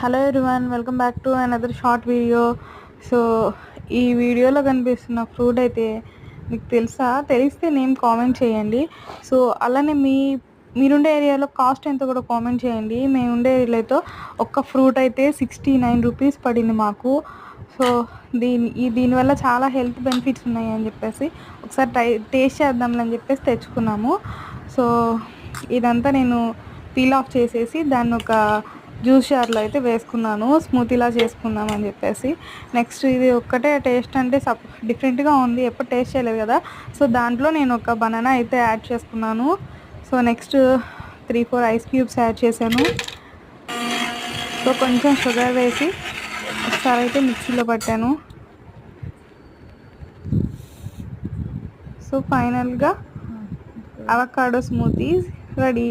Hello everyone, welcome back to another short video. So ఈ వీడియోలో కనిపిస్తున్న ఫ్రూట్ అయితే మీకు తెలుసా? తెలిస్తే నేమ్ కామెంట్ చేయండి. సో అలానే మీరుండే ఏరియాలో కాస్ట్ ఎంతో కూడా కామెంట్ చేయండి. మేము ఉండే ఏరియాలో ఒక్క ఫ్రూట్ అయితే 69 రూపీస్ పడింది మాకు. సో దీనివల్ల చాలా హెల్త్ బెనిఫిట్స్ ఉన్నాయి అని చెప్పేసి ఒకసారి టేస్ట్ చేద్దాంలని చెప్పేసి తెచ్చుకున్నాము. సో ఇదంతా నేను పీల్ ఆఫ్ చేసేసి దాన్ని ఒక జ్యూస్ జార్లో అయితే వేసుకున్నాను, స్మూతీలా చేసుకుందాం అని చెప్పేసి. నెక్స్ట్ ఇది ఒక్కటే టేస్ట్ అంటే డిఫరెంట్గా ఉంది, ఎప్పుడు టేస్ట్ చేయలేదు కదా. సో దాంట్లో నేను ఒక బనానా అయితే యాడ్ చేసుకున్నాను. So next 3-4 ice cubes add చేశాను. సో కొంచెం షుగర్ వేసి ఒకసారి అయితే మిక్సీలో పట్టాను. సో ఫైనల్గా అవకాడో స్మూతీస్ రెడీ.